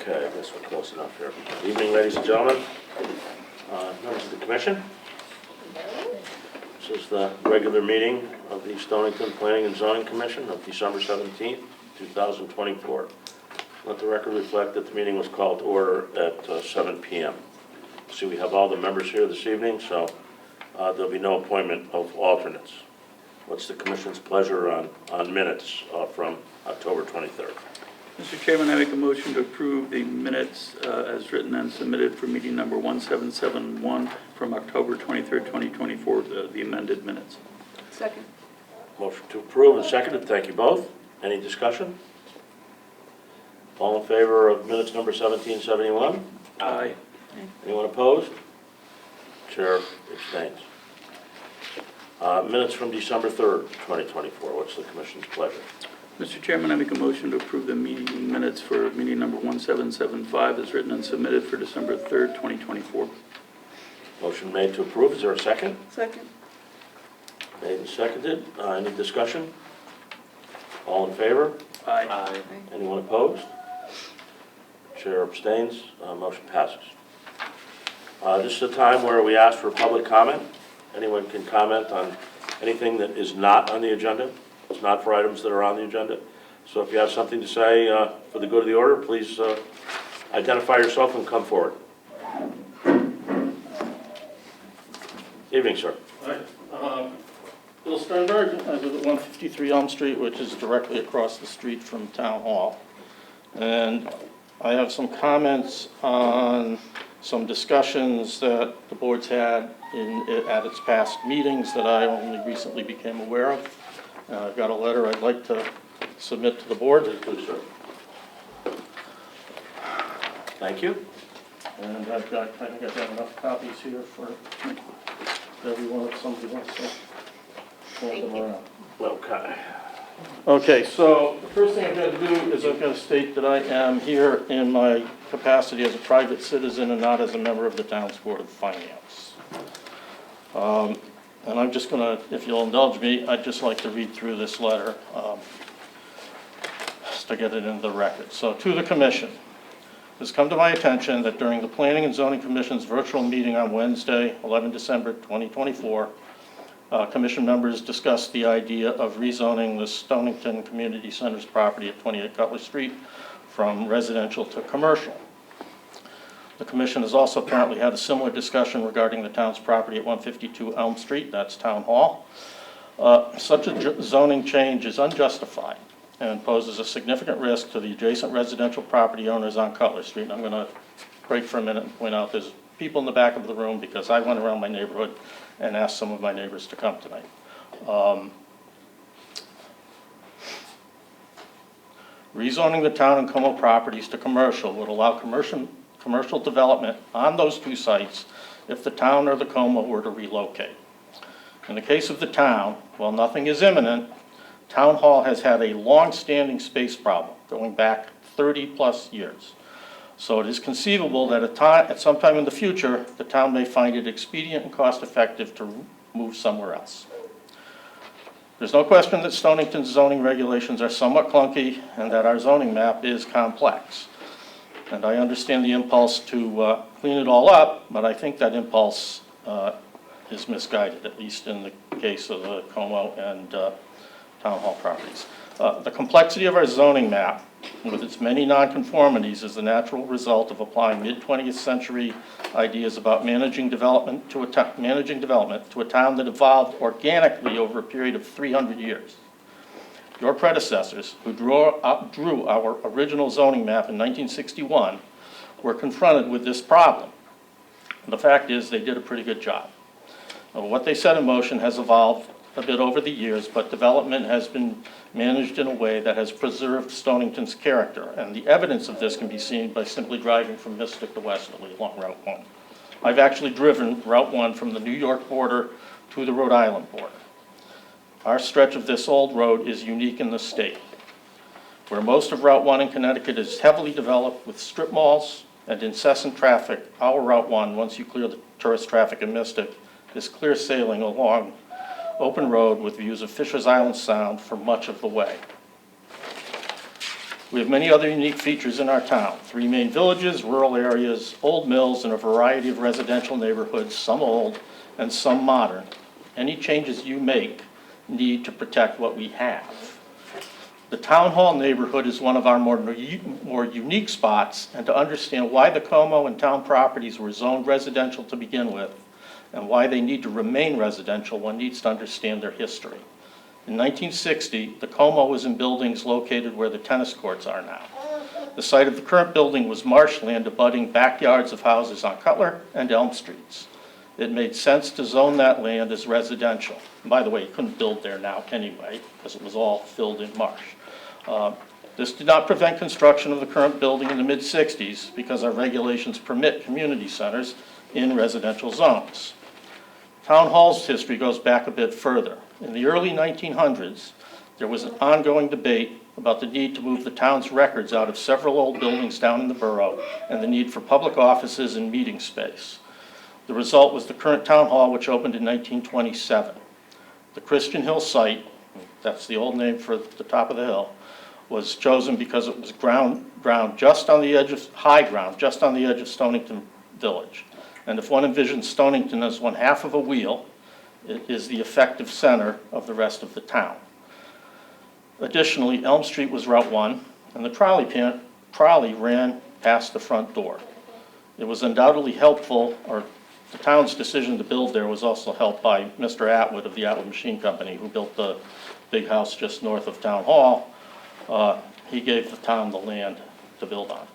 Okay, I guess we're close enough here. Good evening, ladies and gentlemen. Members of the commission. This is the regular meeting of the Stonington Planning and Zoning Commission of December 17th, 2024. Let the record reflect that the meeting was called to order at 7 p.m. See, we have all the members here this evening, so there'll be no appointment of alternates. What's the commission's pleasure on minutes from October 23rd? Mr. Chairman, I make a motion to approve the minutes as written and submitted for meeting number 1771 from October 23rd, 2024, the amended minutes. Second. Motion to approve and seconded. Thank you both. Any discussion? All in favor of minutes number 1771? Aye. Anyone opposed? Chair abstains. Minutes from December 3rd, 2024. What's the commission's pleasure? Mr. Chairman, I make a motion to approve the meeting minutes for meeting number 1775 as written and submitted for December 3rd, 2024. Motion made to approve. Is there a second? Second. Made and seconded. Any discussion? All in favor? Aye. Anyone opposed? Chair abstains. Motion passes. This is a time where we ask for public comment. Anyone can comment on anything that is not on the agenda. It's not for items that are on the agenda. So if you have something to say for the good of the order, please identify yourself and come forward. Evening, sir. Hi. Bill Sternberg. I live at 153 Elm Street, which is directly across the street from Town Hall. And I have some comments on some discussions that the board's had at its past meetings that I only recently became aware of. I've got a letter I'd like to submit to the board. Please, sir. Thank you. And I think I've got enough copies here for everyone if somebody wants to hand them around. Okay. Okay, so the first thing I've got to do is I've got to state that I am here in my capacity as a private citizen and not as a member of the town's Board of Finance. And I'm just going to, if you'll indulge me, I'd just like to read through this letter just to get it into the record. So, to the Commission, it has come to my attention that during the Planning and Zoning Commission's virtual meeting on Wednesday, 11 December 2024, Commission members discussed the idea of rezoning the Stonington Community Center's property at 28 Cutler Street from residential to commercial. The Commission has also apparently had a similar discussion regarding the town's property at 152 Elm Street, that's Town Hall. Such a zoning change is unjustified and poses a significant risk to the adjacent residential property owners on Cutler Street. And I'm going to break for a minute and point out there's people in the back of the room because I went around my neighborhood and asked some of my neighbors to come tonight. Rezoning the town and Como properties to commercial would allow commercial development on those two sites if the town or the Como were to relocate. In the case of the town, while nothing is imminent, Town Hall has had a long-standing space problem going back 30 plus years. So it is conceivable that at some time in the future, the town may find it expedient and cost-effective to move somewhere else. There's no question that Stonington's zoning regulations are somewhat clunky and that our zoning map is complex. And I understand the impulse to clean it all up, but I think that impulse is misguided, at least in the case of the Como and Town Hall properties. The complexity of our zoning map, with its many nonconformities, is the natural result of applying mid-20th century ideas about managing development to a town that evolved organically over a period of 300 years. Your predecessors, who drew our original zoning map in 1961, were confronted with this problem. And the fact is they did a pretty good job. What they set in motion has evolved a bit over the years, but development has been managed in a way that has preserved Stonington's character. And the evidence of this can be seen by simply driving from Mystic to Westerly along Route 1. I've actually driven Route 1 from the New York border to the Rhode Island border. Our stretch of this old road is unique in the state. Where most of Route 1 in Connecticut is heavily developed with strip malls and incessant traffic, our Route 1, once you clear the tourist traffic in Mystic, is clear sailing along open road with views of Fisher's Island Sound for much of the way. We have many other unique features in our town. 3 main villages, rural areas, old mills, and a variety of residential neighborhoods, some old and some modern. Any changes you make need to protect what we have. The Town Hall neighborhood is one of our more unique spots, and to understand why the Como and town properties were zoned residential to begin with, and why they need to remain residential, one needs to understand their history. In 1960, the Como was in buildings located where the tennis courts are now. The site of the current building was marshland abutting backyards of houses on Cutler and Elm Streets. It made sense to zone that land as residential. And by the way, you couldn't build there now anyway, because it was all filled in marsh. This did not prevent construction of the current building in the mid-60s because our regulations permit community centers in residential zones. Town Hall's history goes back a bit further. In the early 1900s, there was an ongoing debate about the need to move the town's records out of several old buildings down in the borough and the need for public offices and meeting space. The result was the current town hall, which opened in 1927. The Christian Hill site, that's the old name for the top of the hill, was chosen because it was high ground just on the edge of Stonington Village. And if one envisions Stonington as one half of a wheel, it is the effective center of the rest of the town. Additionally, Elm Street was Route 1, and the trolley ran past the front door. It was undoubtedly helpful, or the town's decision to build there was also helped by Mr. Atwood of the Atwood Machine Company, who built the big house just north of Town Hall. He gave the town the land to build on.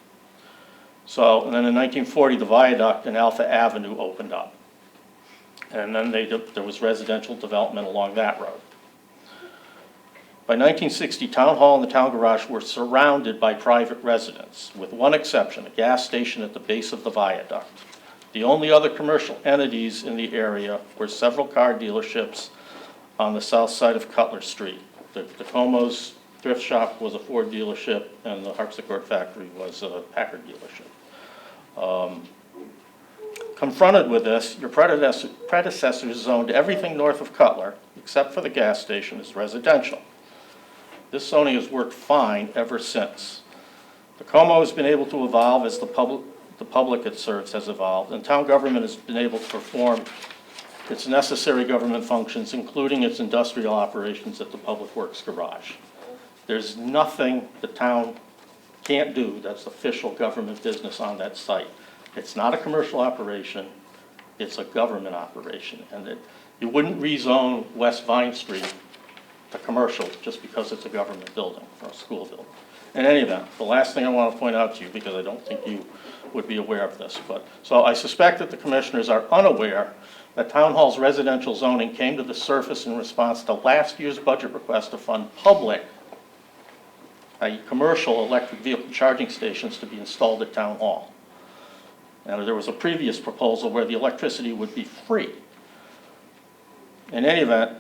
So, and then in 1940, the viaduct and Alpha Avenue opened up. And then there was residential development along that road. By 1960, Town Hall and the town garage were surrounded by private residents, with one exception, a gas station at the base of the viaduct. The only other commercial entities in the area were several car dealerships on the south side of Cutler Street. The Como's thrift shop was a Ford dealership, and the harpsichord factory was a Packard dealership. Confronted with this, your predecessors zoned everything north of Cutler, except for the gas station, as residential. This zoning has worked fine ever since. The Como has been able to evolve as the public it serves has evolved, and town government has been able to perform its necessary government functions, including its industrial operations at the Public Works Garage. There's nothing the town can't do that's official government business on that site. It's not a commercial operation, it's a government operation. And you wouldn't rezone West Vine Street to commercial just because it's a government building or a school building. In any event, the last thing I want to point out to you, because I don't think you would be aware of this, so I suspect that the commissioners are unaware that Town Hall's residential zoning came to the surface in response to last year's budget request to fund public, i.e. commercial electric vehicle charging stations to be installed at Town Hall. Now, there was a previous proposal where the electricity would be free. In any event,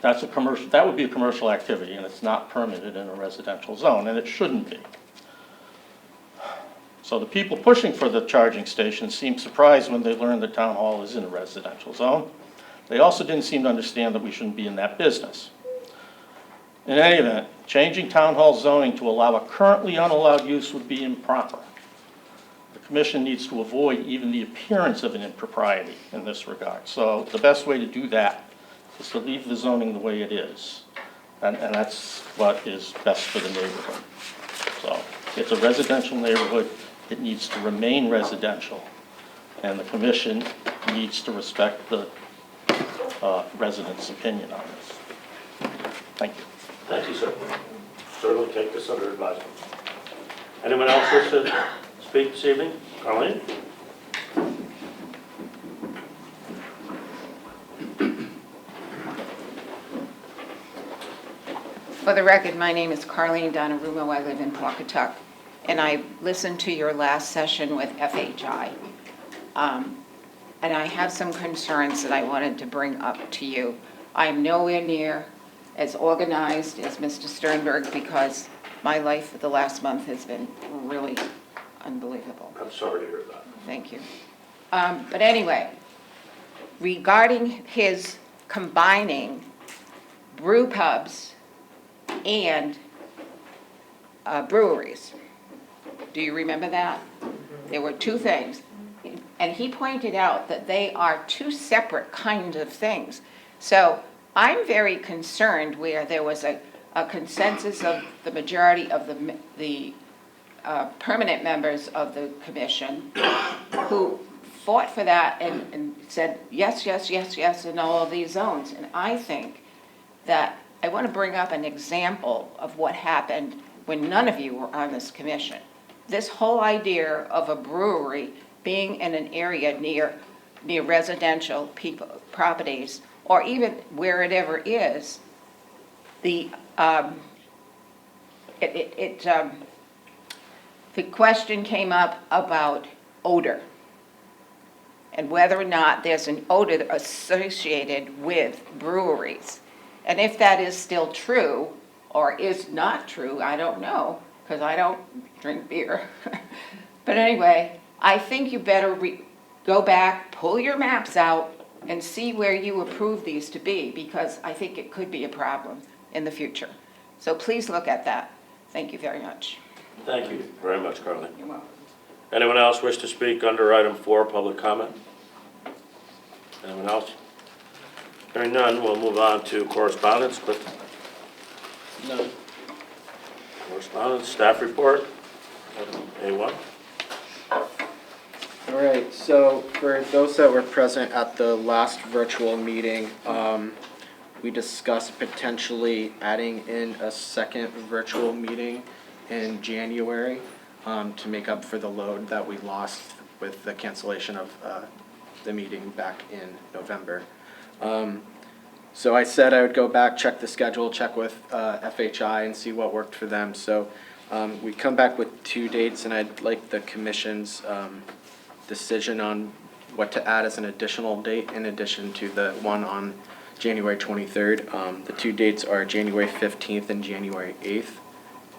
that would be a commercial activity, and it's not permitted in a residential zone, and it shouldn't be. So the people pushing for the charging station seemed surprised when they learned that Town Hall is in a residential zone. They also didn't seem to understand that we shouldn't be in that business. In any event, changing Town Hall zoning to allow a currently unallowed use would be improper. The Commission needs to avoid even the appearance of an impropriety in this regard. So the best way to do that is to leave the zoning the way it is. And that's what is best for the neighborhood. So it's a residential neighborhood. It needs to remain residential. And the Commission needs to respect the residents' opinion on this. Thank you. Thank you, sir. Certainly take this under advisement. Anyone else wish to speak this evening? Carleen? For the record, my name is Carleen Donnarummo. I live in Pawcatuck, and I listened to your last session with FHI. And I have some concerns that I wanted to bring up to you. I am nowhere near as organized as Mr. Sternberg because my life for the last month has been really unbelievable. I'm sorry to hear that. Thank you. But anyway, regarding his combining brew pubs and breweries. Do you remember that? There were two things. And he pointed out that they are two separate kinds of things. So I'm very concerned where there was a consensus of the majority of the permanent members of the commission who fought for that and said, yes, yes, yes, yes, in all of these zones. And I think that I want to bring up an example of what happened when none of you were on this commission. This whole idea of a brewery being in an area near residential properties, or even where it ever is, the question came up about odor and whether or not there's an odor associated with breweries. And if that is still true or is not true, I don't know, because I don't drink beer. But anyway, I think you better go back, pull your maps out, and see where you approve these to be, because I think it could be a problem in the future. So please look at that. Thank you very much. Thank you very much, Carly. You're welcome. Anyone else wish to speak under item 4, public comment? Anyone else? Hearing none, we'll move on to correspondence. Cliff? No. Correspondence, staff report, item A1. All right, so for those that were present at the last virtual meeting, we discussed potentially adding in a second virtual meeting in January to make up for the load that we lost with the cancellation of the meeting back in November. So I said I would go back, check the schedule, check with FHI and see what worked for them. So we come back with 2 dates, and I'd like the commission's decision on what to add as an additional date in addition to the one on January 23rd. The 2 dates are January 15th and January 8th,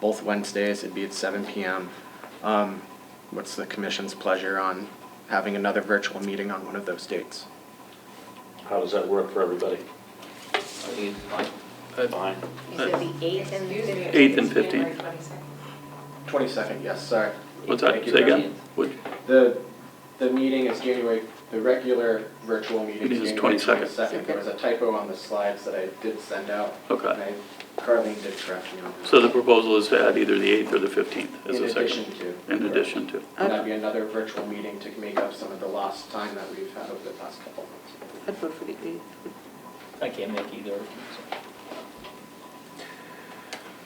both Wednesdays. It'd be at 7 p.m. What's the commission's pleasure on having another virtual meeting on one of those dates? How does that work for everybody? Fine. You said the 8th and the 15th? 8th and 15th. 22nd, yes, sorry. What's that? Thank you, Say Brett. again? What? The meeting is the regular virtual meeting It is is January 22nd. 22nd. There was a typo on the slides that I did send out. Okay. And Carlene did correct me on that. So the proposal is to add either the 8th or the 15th as In a second? addition to. In addition to. And that'd be another virtual meeting to make up some of the lost time that we've had over the past couple of months. I'd vote for the 8th. I can't make either. So.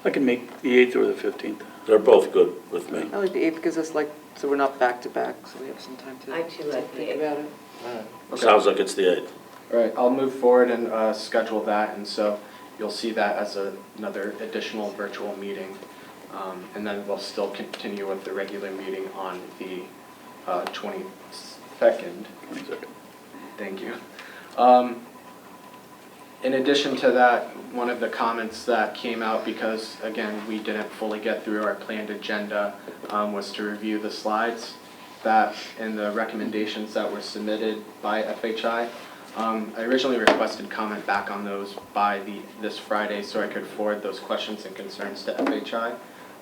I can make the 8th or the 15th. They're both good with me. I like the 8th because it's like, so we're not back to back, so we have some time to I too like the think 8th. about it. Okay. Sounds like it's the 8th. All right, I'll move forward and schedule that, and so you'll see that as another additional virtual meeting. And then we'll still continue with the regular meeting on the 22nd. 22nd. Thank you. In addition to that, one of the comments that came out, because again, we didn't fully get through our planned agenda, was to review the slides that and the recommendations that were submitted by FHI. I originally requested comment back on those by this Friday so I could forward those questions and concerns to FHI.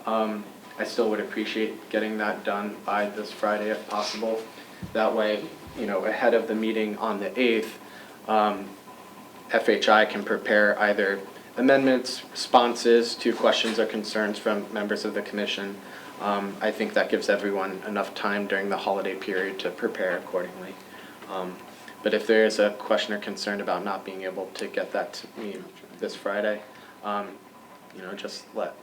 I still would appreciate getting that done by this Friday if possible. That way, ahead of the meeting on the 8th, FHI can prepare either amendments, responses to questions or concerns from members of the commission. I think that gives everyone enough time during the holiday period to prepare accordingly. But if there is a question or concern about not being able to get that to me this Friday, just let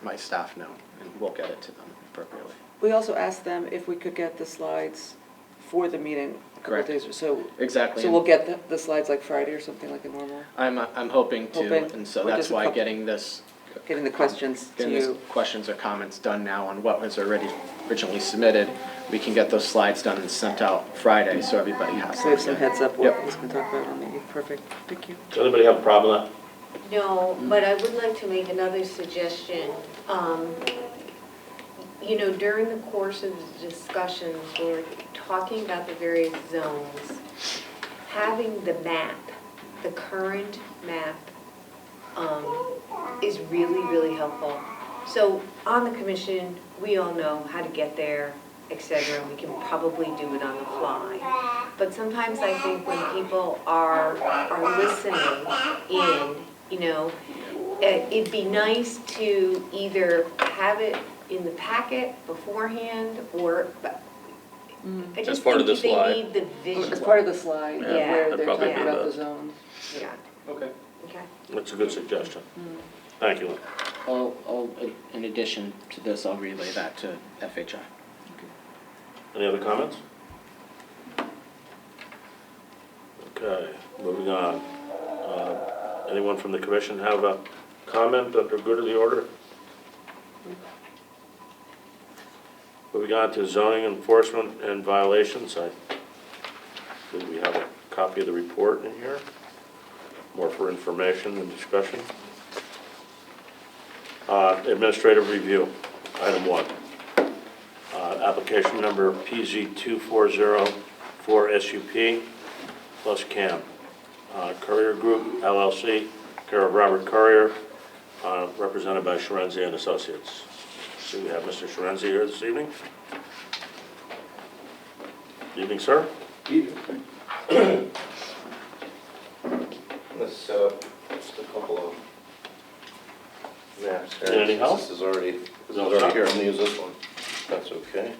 my staff know and we'll get it to them appropriately. We also asked them if we could get the slides for the meeting a couple Correct. days, so. Exactly. So we'll get the slides like Friday or something like a normal, I'm hoping to, Hoping, and so or that's just a why couple- getting this getting the questions to you. questions or comments done now on what was already originally submitted, we can get those slides done and sent out Friday so everybody has So we have some them. heads up what Yep. he's going to talk about on the 8th. Perfect, thank you. Does anybody have a problem with No, but I would like to make another suggestion. During the course of the discussions, when we're talking about the various zones, having the map, the current map, is really, really helpful. So on the commission, we all know how to get there, et cetera, and we can probably do it on the fly. But sometimes I think when people are listening in, you know, it'd be nice to either have it in the packet beforehand or, I As just part of think the they slide. need the visual. As part of the slide, Yeah, where I'd they're probably talking do about the that. zones. Yeah, Okay. okay. That's a good suggestion. Thank you. In addition to this, I'll relay that to FHI. Any other comments? Okay, moving on. Anyone from the commission have a comment under good of the order? Moving on to zoning enforcement and violations, I believe we have a copy of the report in here, more for information and discussion. Administrative review, item 1. Application number PZ2404 SUP plus CAM. Courier Group LLC, care of Robert Courier, represented by Sharenzi and Associates. So we have Mr. Sharenzi here this evening. Evening, sir. Let's set up just a couple of maps here. Need any help? This is already No, here, stop. I'm gonna use this one. That's okay.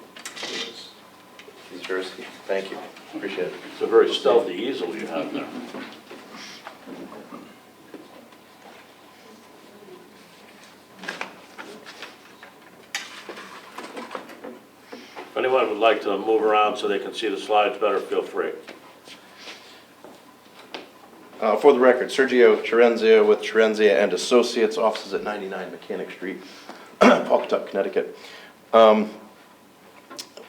These yours, thank you, appreciate it. It's a very stealthy easel you have there. If anyone would like to move around so they can see the slides better, feel free. For the record, Sergio Chirenzia with Chirenzia and Associates, offices at 99 Mechanic Street, Pawcatuck, Connecticut. I'm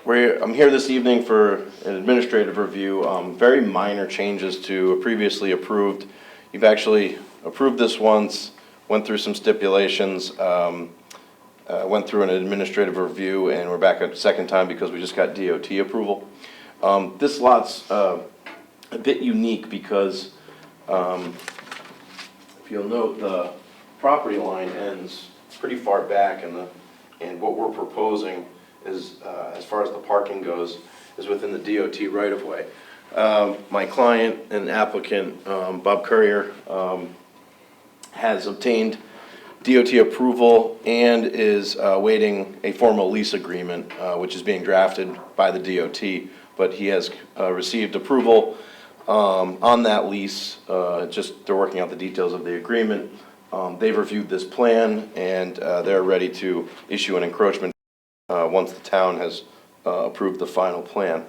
here this evening for an administrative review, very minor changes to a previously approved. You've actually approved this once, went through some stipulations, went through an administrative review, and we're back a second time because we just got DOT approval. This lot's a bit unique because if you'll note, the property line ends pretty far back, and what we're proposing is, as far as the parking goes, is within the DOT right-of-way. My client and applicant, Bob Courier, has obtained DOT approval and is awaiting a formal lease agreement, which is being drafted by the DOT, but he has received approval on that lease. They're working out the details of the agreement. They've reviewed this plan, and they're ready to issue an encroachment once the town has approved the final plan.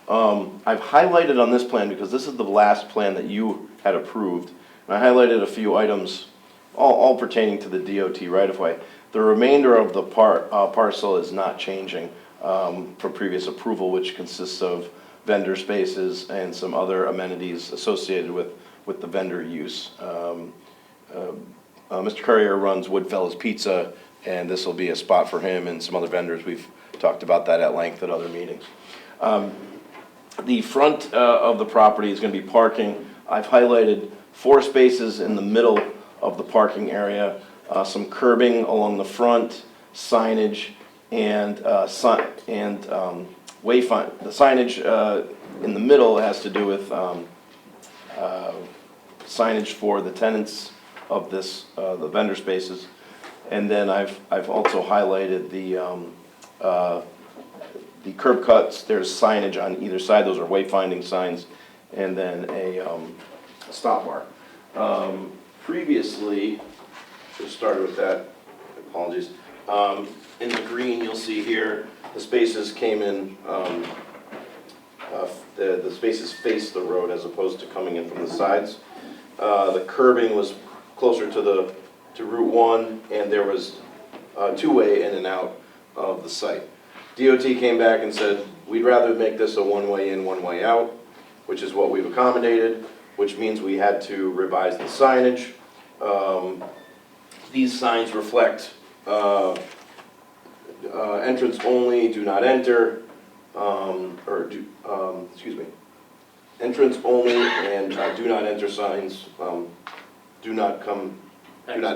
I've highlighted on this plan, because this is the last plan that you had approved, and I highlighted a few items, all pertaining to the DOT right-of-way. The remainder of the parcel is not changing from previous approval, which consists of vendor spaces and some other amenities associated with the vendor use. Mr. Courier runs Woodfellas Pizza, and this will be a spot for him and some other vendors. We've talked about that at length at other meetings. The front of the property is going to be parking. I've highlighted 4 spaces in the middle of the parking area, some curbing along the front, signage, and wayfind. The signage in the middle has to do with signage for the tenants of the vendor spaces, and then I've also highlighted the curb cuts. There's signage on either side. Those are wayfinding signs, and then a stop bar. Previously, should have started with that. Apologies. In the green, you'll see here the spaces came in. The spaces face the road as opposed to coming in from the sides. The curbing was closer to Route 1, and there was two-way in and out of the site. DOT came back and said, we'd rather make this a one-way in, one-way out, which is what we've accommodated, which means we had to revise the signage. These signs reflect entrance only, do not enter, entrance only and do not enter signs. Do not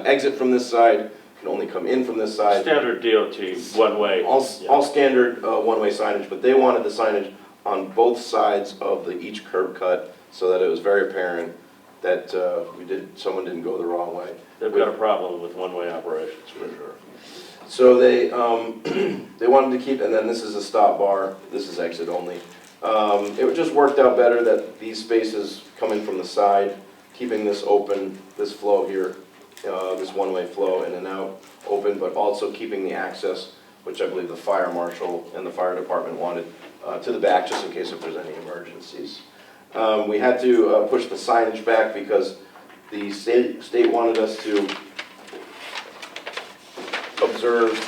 exit from this side, can only come in from this side. Standard DOT, one way. All standard one-way signage, but they wanted the signage on both sides of each curb cut so that it was very apparent that someone didn't go the wrong way. They've got a problem with one-way operations, for sure. So they, they wanted to keep, and then this is a stop bar, this is exit only. It just worked out better that these spaces coming from the side, keeping this open, this flow here, this one-way flow in and out open, but also keeping the access, which I believe the fire marshal and the fire department wanted, to the back, just in case if there's any emergencies. We had to push the signage back because the state wanted us to observe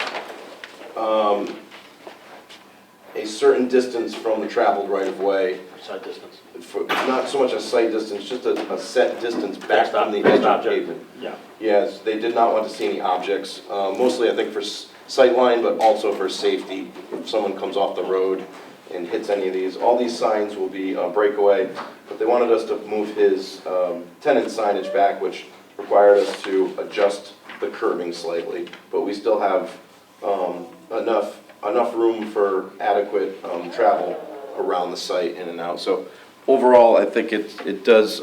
a certain distance from the traveled right-of-way. Side distance. Not so much a sight distance, just a set distance back from the edge of pavement. Yeah. Yes, they did not want to see any objects, mostly I think for sight line, but also for safety. If someone comes off the road and hits any of these, all these signs will be breakaway, but they wanted us to move his tenant signage back, which required us to adjust the curbing slightly, but we still have enough room for adequate travel around the site in and out. So overall, I think it does,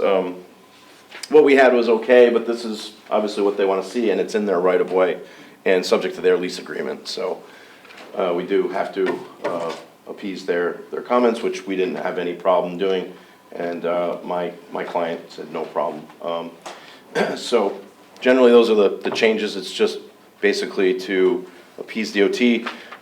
what we had was okay, but this is obviously what they want to see, and it's in their right of way and subject to their lease agreement. So we do have to appease their comments, which we didn't have any problem doing, and my client said no problem. So generally, those are the changes. It's just basically to appease DOT.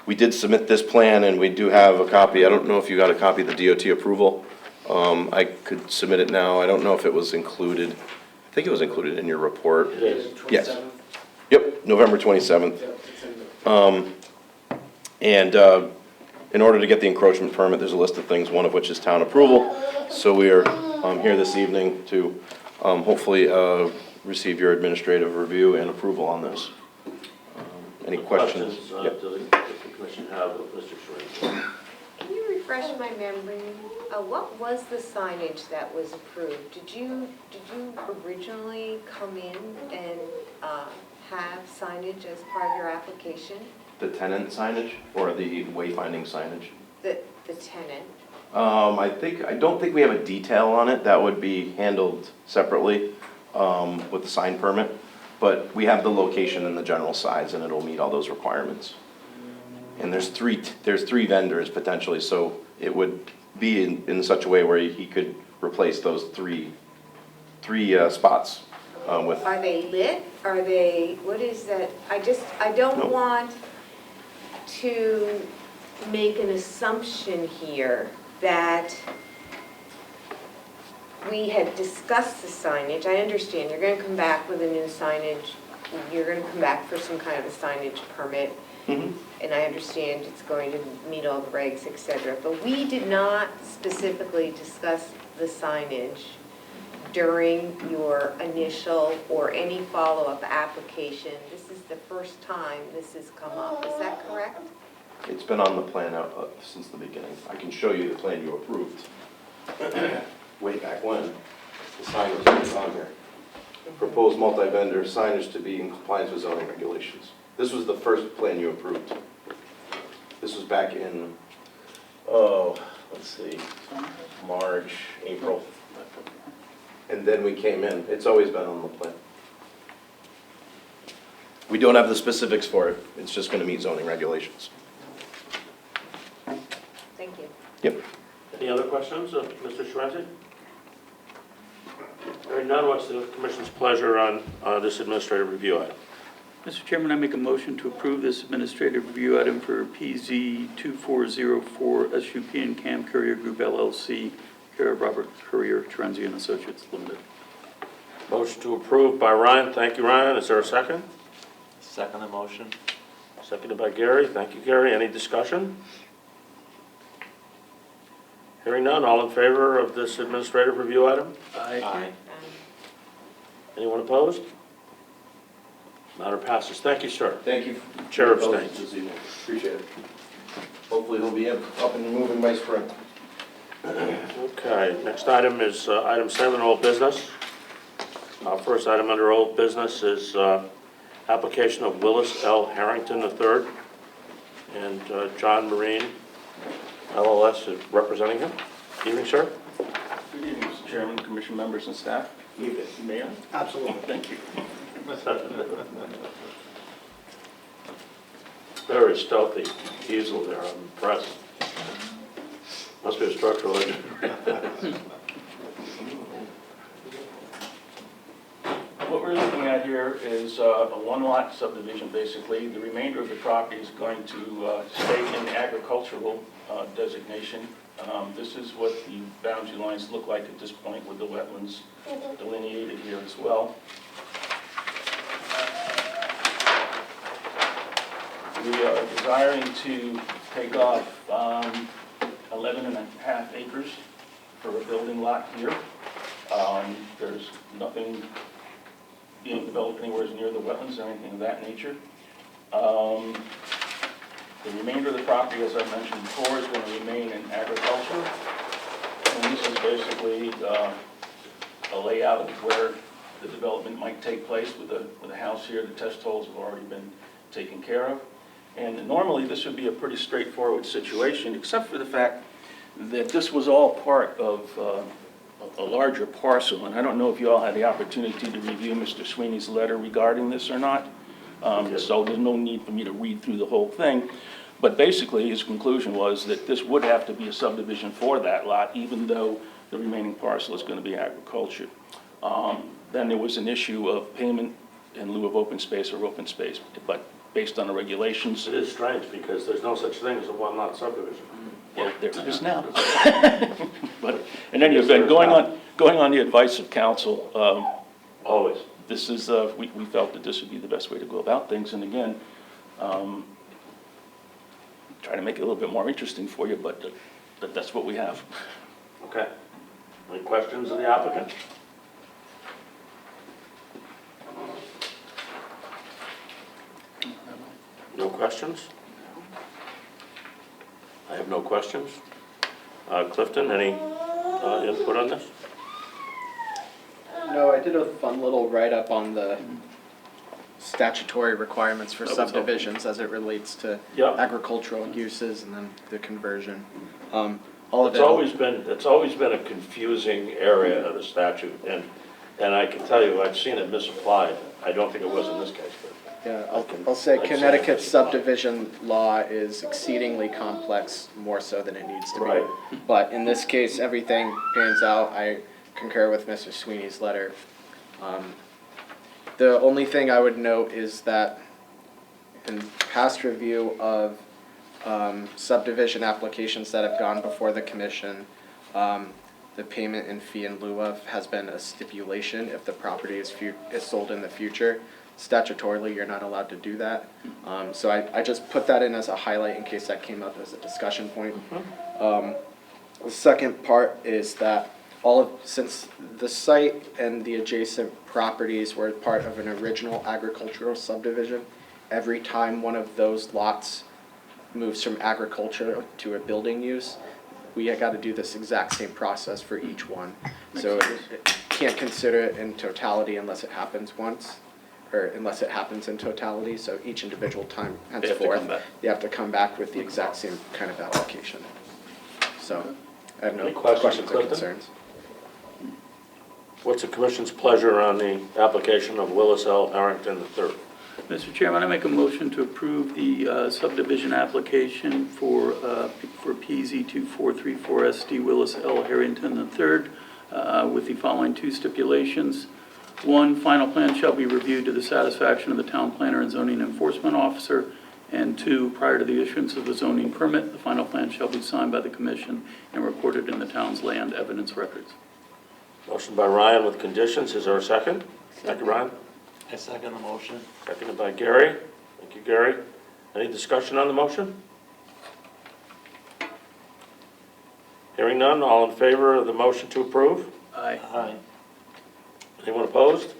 We did submit this plan, and we do have a copy. I don't know if you got a copy of the DOT approval. I could submit it now. I don't know if it was included. I think it was included in your report. It is. Yes. Yep, November 27th. And in order to get the encroachment permit, there's a list of things, one of which is town approval. So we are here this evening to hopefully receive your administrative review and approval on this. Any questions? Yep. Does the commission have of Mr. Schrader? Can you refresh my memory? What was the signage that was approved? Did you originally come in and have signage as part of your application? The tenant signage or the wayfinding signage? The tenant? I don't think we have a detail on it. That would be handled separately with the sign permit. But we have the location and the general size, and it'll meet all those requirements. And there's three vendors potentially, so it would be in such a way where he could replace those three spots with. Are they lit? Are they, what is that? I don't No. want to make an assumption here that we had discussed the signage. I understand you're going to come back with a new signage. You're going to come back for some kind of a signage permit. Mhm. And I understand it's going to meet all the regs, et cetera. But we did not specifically discuss the signage during your initial or any follow-up application. This is the first time this has come up. Is that correct? It's been on the plan since the beginning. I can show you the plan you approved way back when. The signage was on here. Proposed multi-vendor signage to be in compliance with zoning regulations. This was the first plan you approved. This was back in, let's see, March, April. And then we came in. It's always been on the plan. We don't have the specifics for it. It's just going to meet zoning regulations. Thank you. Yep. Any other questions of Mr. Schwenzi? Hearing none, what's the commission's pleasure on this administrative review item? Mr. Chairman, I make a motion to approve this administrative review item for PZ 2404 SUP and Cam Courier Group LLC, care of Robert Courier, Terenzi and Associates Limited. Motion to approve by Ryan. Thank you, Ryan. Is there a second? Second the motion. Seconded by Gary. Thank you, Gary. Any discussion? Hearing none, all in favor of this administrative review item? Aye. Anyone opposed? Matter passes. Thank you, sir. Thank you. Chair for your abstains. indulgence this evening. Appreciate it. Hopefully he'll be up and moving by spring. Okay, next item is item 7, old business. First item under old business is application of Willis L. Harrington III and John Marine, LLS, is representing him. Evening, sir. Good evening, Mr. Chairman, Commission members and staff. Mayor? Absolutely. Thank you. Very stealthy easel there, I'm impressed. Must be a structural engineer. What we're looking at here is a one-lot subdivision, basically. The remainder of the property is going to stay in the agricultural designation. This is what the boundary lines look like at this point, with the wetlands delineated here as well. We are desiring to take off 11 and a half acres for a building lot here. There's nothing being developed anywhere near the wetlands or anything of that nature. The remainder of the property, as I mentioned before, is going to remain in agriculture. And this is basically a layout of where the development might take place with a house here. The test holes have already been taken care of. And normally, this would be a pretty straightforward situation, except for the fact that this was all part of a larger parcel. And I don't know if you all had the opportunity to review Mr. Sweeney's letter regarding this or not. So there's no need for me to read through the whole thing. But basically, his conclusion was that this would have to be a subdivision for that lot, even though the remaining parcel is going to be agriculture. Then there was an issue of payment in lieu of open space or open space, but based on the regulations. It is strange because there's no such thing as a one-lot subdivision. Well, there it is now. But in any event, going on the advice of counsel, Always. this is, we felt that this would be the best way to go about things. And again, try to make it a little bit more interesting for you, but that's what we have. Okay. Any questions of the applicant? No questions? I have no questions. Clifton, any input on this? No, I did a fun little write-up on the statutory requirements for That was helpful. subdivisions as it relates to Yeah. agricultural uses and then the conversion. All of It's it. always been a confusing area of the statute, and I can tell you, I've seen it misapplied. I don't think it was in this case, but. Yeah, I'll say I'd say Connecticut it's subdivision law is exceedingly complex, more so than it needs to be. Right. But in this case, everything pans out. I concur with Mr. Sweeney's letter. The only thing I would note is that in past review of subdivision applications that have gone before the commission, the payment in fee in lieu of has been a stipulation if the property is sold in the future. Statutorily, you're not allowed to do that. So I just put that in as a highlight in case that came up as a discussion point. The second part is that since the site and the adjacent properties were part of an original agricultural subdivision, every time one of those lots moves from agriculture to a building use, we got to do this exact same process for each one. So it can't consider it in totality unless it happens once, or unless it happens in totality. So each individual time henceforth, you have to come back with the exact same kind of application. So I have no Any questions, questions or Clifton? concerns. What's the commission's pleasure on the application of Willis L. Harrington III? Mr. Chairman, I make a motion to approve the subdivision application for PZ 2434 SD Willis L. Harrington III with the following two stipulations. One, final plan shall be reviewed to the satisfaction of the town planner and zoning enforcement officer. And two, prior to the issuance of the zoning permit, the final plan shall be signed by the commission and recorded in the town's land evidence records. Motion by Ryan with conditions. Is there a second? Thank you, Ryan. I second the motion. Seconded by Gary. Thank you, Gary. Any discussion on the motion? Hearing none, all in favor of the motion to approve? Aye. Aye. Anyone opposed?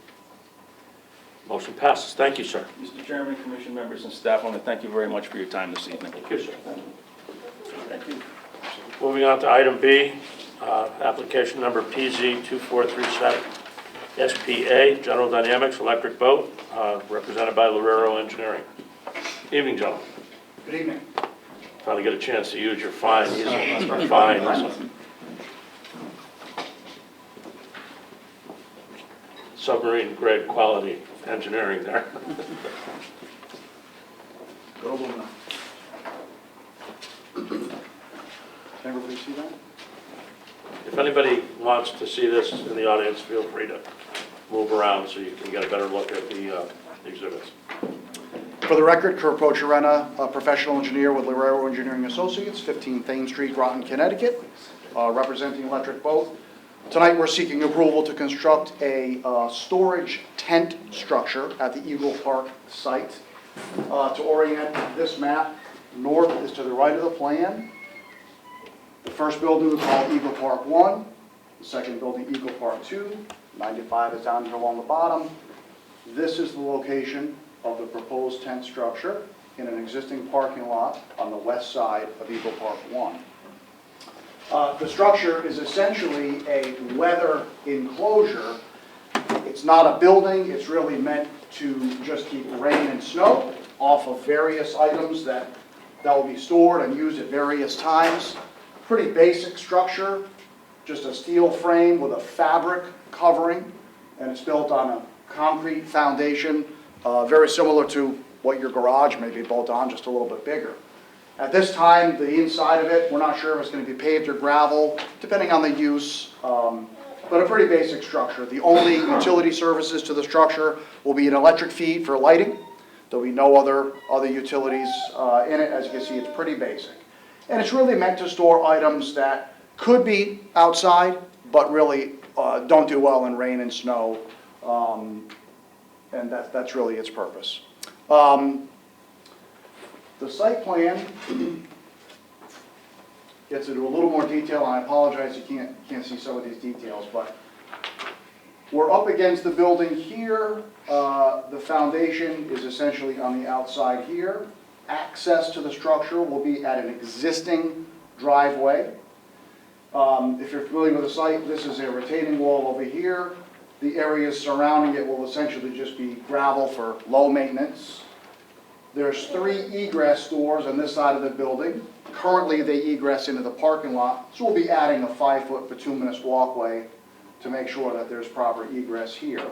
Motion passes. Thank you, sir. Mr. Chairman, commission members and staff, I want to thank you very much for your time this evening. Thank you, sir. Thank you. Moving on to item B, application number PZ 2437. SPA, General Dynamics Electric Boat, represented by Lorero Engineering. Evening, gentlemen. Good evening. Finally get a chance to use your fine fines. Submarine grade quality engineering there. Go aluminum. Can everybody see that? If anybody wants to see this in the audience, feel free to move around so you can get a better look at the exhibits. For the record, Kurt Pocherena, a professional engineer with Lorero Engineering Associates, 15 Thames Street, Groton, Connecticut, representing Electric Boat. Tonight, we're seeking approval to construct a storage tent structure at the Eagle Park site. To orient this map, north is to the right of the plan. The first building is called Eagle Park 1, the second building Eagle Park 2, 95 is down here along the bottom. This is the location of the proposed tent structure in an existing parking lot on the west side of Eagle Park 1. The structure is essentially a weather enclosure. It's not a building, it's really meant to just keep rain and snow off of various items that will be stored and used at various times. Pretty basic structure, just a steel frame with a fabric covering, and it's built on a concrete foundation, very similar to what your garage may be built on, just a little bit bigger. At this time, the inside of it, we're not sure if it's going to be paved or gravel, depending on the use, but a pretty basic structure. The only utility services to the structure will be an electric feed for lighting. There'll be no other utilities in it. As you can see, it's pretty basic. And it's really meant to store items that could be outside, but really don't do well in rain and snow, and that's really its purpose. The site plan gets into a little more detail, and I apologize you can't see some of these details, but we're up against the building here. The foundation is essentially on the outside here. Access to the structure will be at an existing driveway. If you're familiar with the site, this is a retaining wall over here. The areas surrounding it will essentially just be gravel for low maintenance. There's 3 egress doors on this side of the building. Currently, they egress into the parking lot, so we'll be adding a 5-foot bituminous walkway to make sure that there's proper egress here.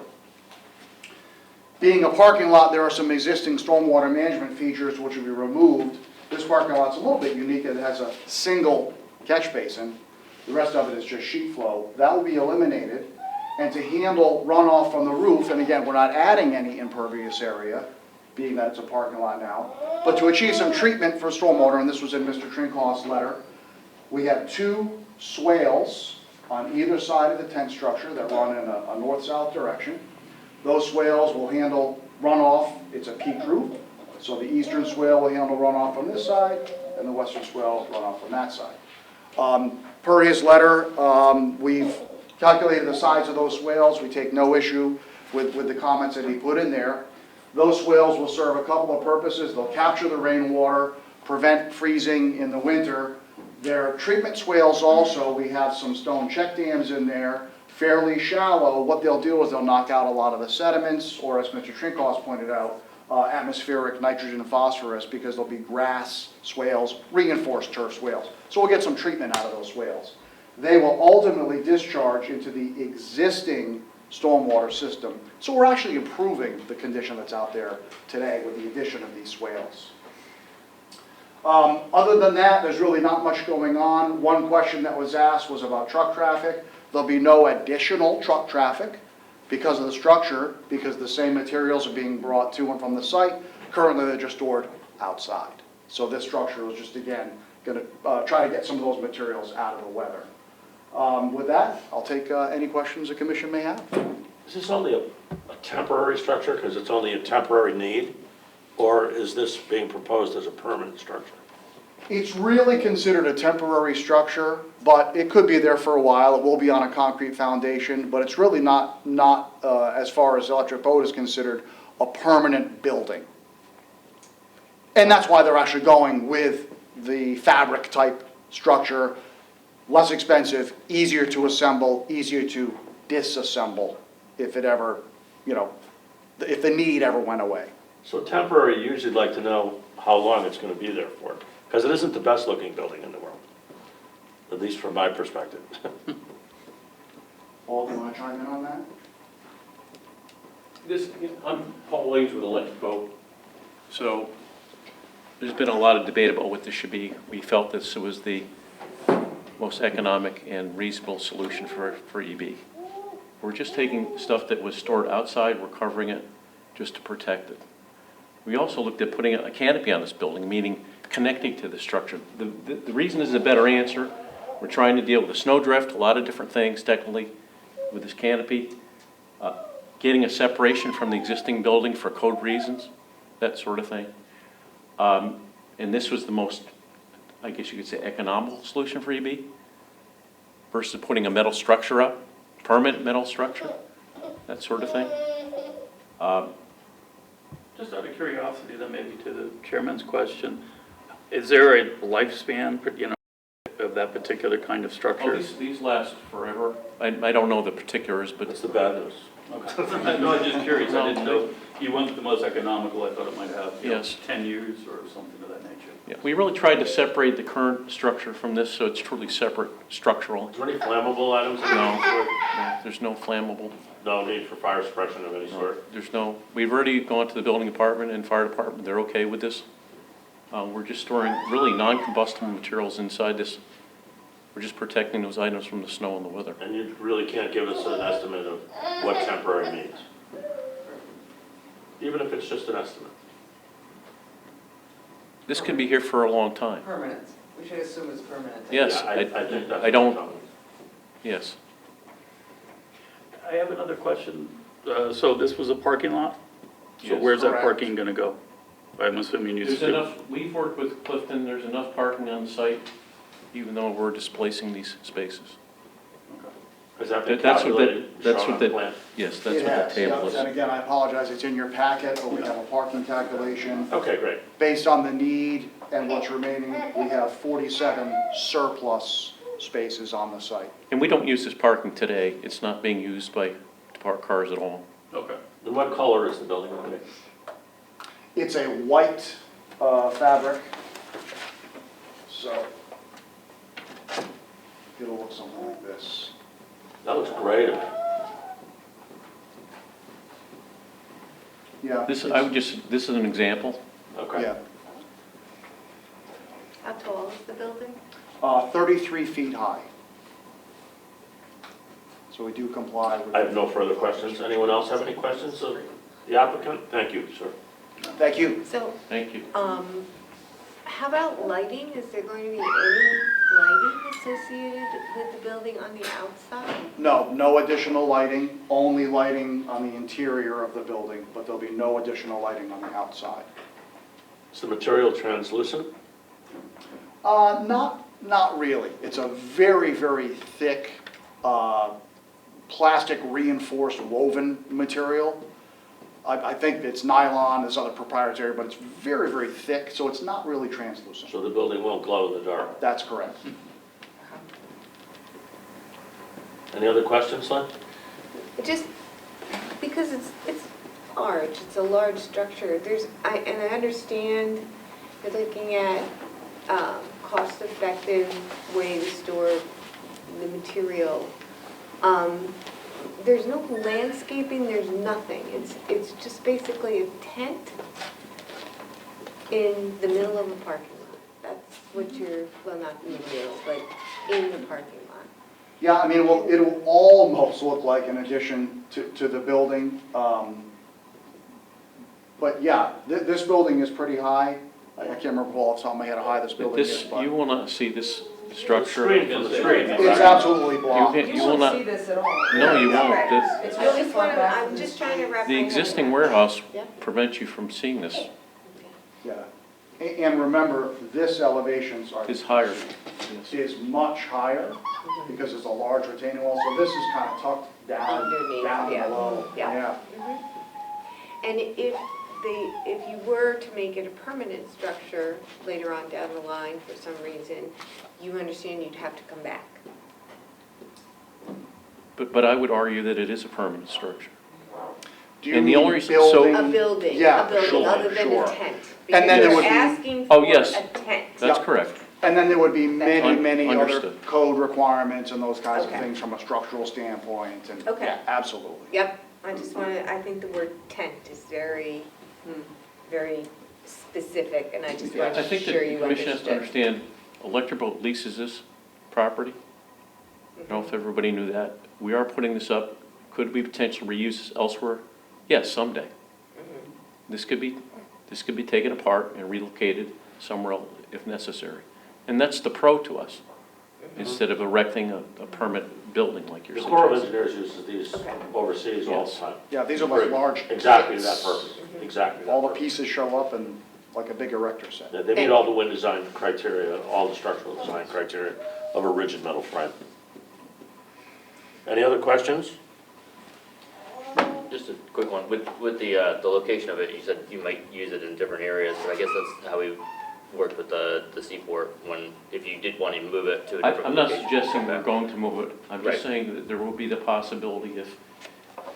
Being a parking lot, there are some existing stormwater management features which will be removed. This parking lot's a little bit unique. It has a single catch basin. The rest of it is just sheet flow. That will be eliminated. And to handle runoff from the roof, and again, we're not adding any impervious area, being that it's a parking lot now, but to achieve some treatment for stormwater, and this was in Mr. Trinkoff's letter, we have 2 swales on either side of the tent structure that run in a north-south direction. Those swales will handle runoff. It's a peaked roof, so the eastern swale will handle runoff from this side, and the western swale will runoff from that side. Per his letter, we've calculated the size of those swales. We take no issue with the comments that he put in there. Those swales will serve a couple of purposes. They'll capture the rainwater, prevent freezing in the winter. They're treatment swales also. We have some stone check dams in there, fairly shallow. What they'll do is they'll knock out a lot of the sediments, or as Mr. Trinkoff pointed out, atmospheric nitrogen and phosphorus, because there'll be grass swales, reinforced turf swales. So we'll get some treatment out of those swales. They will ultimately discharge into the existing stormwater system. So we're actually improving the condition that's out there today with the addition of these swales. Other than that, there's really not much going on. One question that was asked was about truck traffic. There'll be no additional truck traffic because of the structure, because the same materials are being brought to and from the site. Currently, they're just stored outside. So this structure is just, again, going to try to get some of those materials out of the weather. With that, I'll take any questions the commission may have. Is this only a temporary structure because it's only a temporary need? Or is this being proposed as a permanent structure? It's really considered a temporary structure, but it could be there for a while. It will be on a concrete foundation, but it's really not as far as Electric Boat is considered, a permanent building. And that's why they're actually going with the fabric type structure, less expensive, easier to assemble, easier to disassemble if it ever, if the need ever went away. So temporary, you usually like to know how long it's gonna be there for, because it isn't the best looking building in the world, at least from my perspective. Paul, do you want to chime in on that? I'm Paul Williams with Electric Boat. So there's been a lot of debate about what this should be. We felt this was the most economic and reasonable solution for EB. We're just taking stuff that was stored outside, we're covering it just to protect it. We also looked at putting a canopy on this building, meaning connecting to the structure. The reason this is a better answer, we're trying to deal with the snow drift, a lot of different things technically with this canopy. Getting a separation from the existing building for code reasons, that sort of thing. And this was the most, I guess you could say, economical solution for EB versus putting a metal structure up, permanent metal structure, that sort of thing. Just out of curiosity, then maybe to the chairman's question, is there a lifespan, of that particular kind of structure? Oh, these last forever. I don't know the particulars, but That's the bad news. Okay. No, I'm just curious. I didn't know. You went with the most economical. I thought it might have, Yes. 10 years or something of that nature. yeah, we really tried to separate the current structure from this, so it's truly separate structural. Is there any flammable items in No. there? No, there's no flammable. No need for fire suppression of any sort? There's no. We've already gone to the building department and fire department. They're okay with this. We're just storing really non-combustible materials inside this. We're just protecting those items from the snow and the weather. And you really can't give us an estimate of what temporary means? Even if it's just an estimate? This could be here for a long time. Permanent. We should assume it's permanent. Yes, Yeah, I think that's. I don't, yes. I have another question. So this was a parking lot? So Yes. where's that Correct. parking going to go? I'm assuming you There's still. enough, we've worked with Clifton, there's enough parking on site, even though we're displacing these spaces. Has that been That's what calculated, that's shown what on the the, plan? yes, that's It what has, the table yeah. is. And again, I apologize, it's in your packet, but we have a parking calculation. Okay, great. Based on the need and what's remaining, we have 47 surplus spaces on the site. And we don't use this parking today, it's not being used to park cars at all. Okay. And what color is the building going to be? It's a white fabric, so it'll look something like this. That looks great. Yeah. This, I would just, this is an example. Okay. Yeah, How tall is the building? 33 feet high. So we do comply with. I have no further questions. Anyone else have any questions of the applicant? Thank you, sir. Thank you. So, Thank you. how about lighting? Is there going to be any lighting associated with the building on the outside? No, no additional lighting, only lighting on the interior of the building, but there'll be no additional lighting on the outside. Is the material translucent? Not really. It's a very, very thick, plastic reinforced woven material. I think it's nylon, there's other proprietary, but it's very, very thick, so it's not really translucent. So the building won't glow in the dark? That's correct. Any other questions, Lynn? Just because it's large, it's a large structure. And I understand you're looking at cost-effective way to store the material. There's no landscaping, there's nothing. It's just basically a tent in the middle of a parking lot. That's what you're, well, not in the middle, but in the parking lot. Yeah, I mean, it'll almost look like an addition to the building. But yeah, this building is pretty high. I can't remember off the top of my head how high this building is, This, but you will not see this structure. Screen from the street. it's absolutely blocked. You will not, this at all. no, you won't. Right. It's I really just far wanna- back. I'm just trying to wrap my The head existing around it. warehouse Yep. prevents you from seeing this. Yeah. And remember, this elevation It's higher. Yes. is much higher because it's a large retaining wall, so this is kind of tucked down, Underneath, down yeah. below. Yeah. And if you were to make it a permanent structure later on down the line for some reason, you understand you'd have to come back. But I would argue that it is a permanent structure. Do you And the mean only reason- so- building? A building, Yeah, a building sure, other than sure. a tent. And then there Because would you're be- asking Oh, for yes. a tent. That's Yep. correct. And then there would be many, many other Understood. code requirements and those kinds of Okay. things from a structural standpoint, and, Okay. yeah, absolutely. Yep, I just wanted, I think the word tent is very, very specific, and I just Yeah, wanted I to think be the sure you commission has to understood. understand, Electric leases this property. I don't know if everybody knew that. We are putting this up. Could we potentially reuse this elsewhere? Yes, someday. This could be taken apart and relocated somewhere else if necessary. And that's the pro to us, instead of erecting a permanent building like you're The Corps of suggesting. Engineers uses these overseas all the Yes. time. Yeah, these are like large. Exactly to kits. that purpose, exactly to that All the purpose. pieces show up in like a big erector set. Yeah, they meet all the wind design criteria, all the structural design criteria of a rigid metal frame. Any other questions? Just a quick one, with the location of it, you said you might use it in different areas, so I guess that's how we worked with the Seaport, when, if you did want to move it to a different I'm not location. suggesting we're going to move it. I'm Right. just saying that there will be the possibility if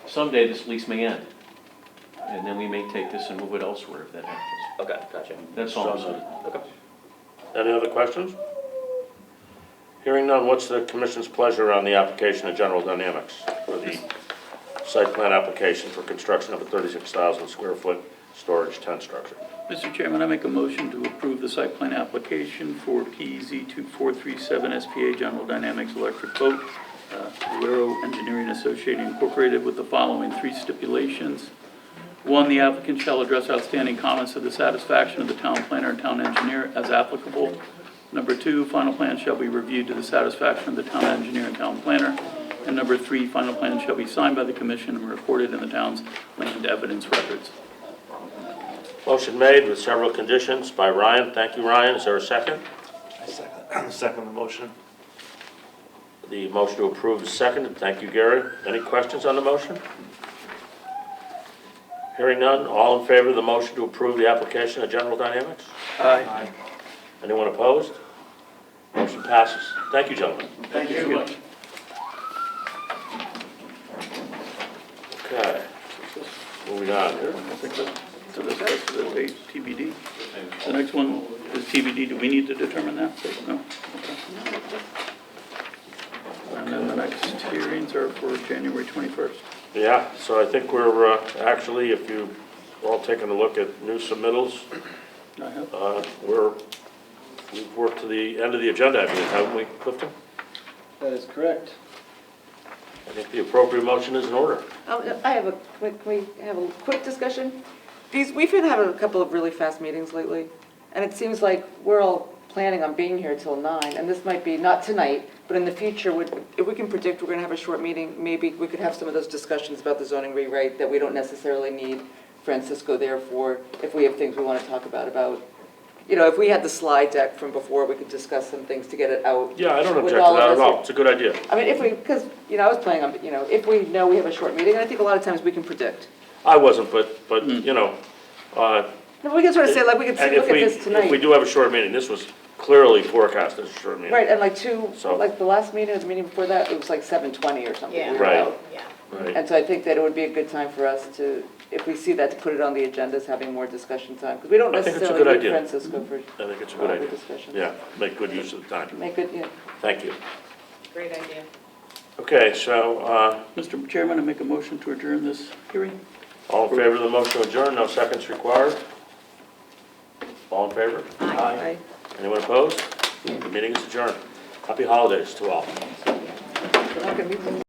someday this lease may end. And then we may take this and move it elsewhere if that happens. Okay, gotcha. That's all I'm saying. Okay. Any other questions? Hearing none, what's the commission's pleasure on the application of General Dynamics for the site plan application for construction of a 36,000 square foot storage tent structure? Mr. Chairman, I make a motion to approve the site plan application for PZ 2437 SPA General Dynamics Electric Boat, Guerrero Engineering Associated Incorporated, with the following three stipulations. One, the applicant shall address outstanding comments to the satisfaction of the town planner and town engineer as applicable. Number two, final plan shall be reviewed to the satisfaction of the town engineer and town planner. And number three, final plan shall be signed by the commission and recorded in the town's land evidence records. Motion made with several conditions by Ryan. Thank you, Ryan. Is there a second? Second the motion. The motion to approve is seconded. Thank you, Gary. Any questions on the motion? Hearing none, all in favor of the motion to approve the application of General Dynamics? Aye. Anyone opposed? Motion passes. Thank you, gentlemen. Thank you. Okay, moving on here. I think that, so this has to the date TBD. The next one is TBD. Do we need to determine that? No? Okay. And then the next hearings are for January 21st. Yeah, so I think we're, actually, if you've all taken a look at new submittals, I have. we've worked to the end of the agenda, I believe, haven't we, Clifton? That is correct. I think the appropriate motion is in order. I have can we have a quick discussion? We've been having a couple of really fast meetings lately, and it seems like we're all planning on being here till 9, and this might be, not tonight, but in the future, if we can predict we're gonna have a short meeting, maybe we could have some of those discussions about the zoning rewrite that we don't necessarily need Francisco there for, if we have things we wanna talk about, you know, if we had the slide deck from before, we could discuss some things to get it out. Yeah, I don't with object to all that of at us. all. It's a good idea. I mean, because, I was planning on, if we know we have a short meeting, and I think a lot of times we can predict. I wasn't, but, you know, No, we can sort of say, like, we could and look at this if we tonight. do have a short meeting, this was clearly forecast as a short meeting. Right, and So- like the last meeting or the meeting before that, it was like 7:20 or something. Yeah. we were Right. out. Yeah. Right. And so I think that it would be a good time for us to, if we see that, to put it on the agendas, having more discussion time. Because we don't I think it's a necessarily good need idea. Francisco for I think it's a all good the idea. discussions. Yeah, make good use of the time. Make it, Thank you. Great idea. Okay, so, Mr. Chairman, I make a motion to adjourn this hearing. all in favor of the motion to adjourn, no seconds required? All in favor? Aye. Anyone opposed? The meeting is adjourned. Happy holidays to all. We're not gonna meet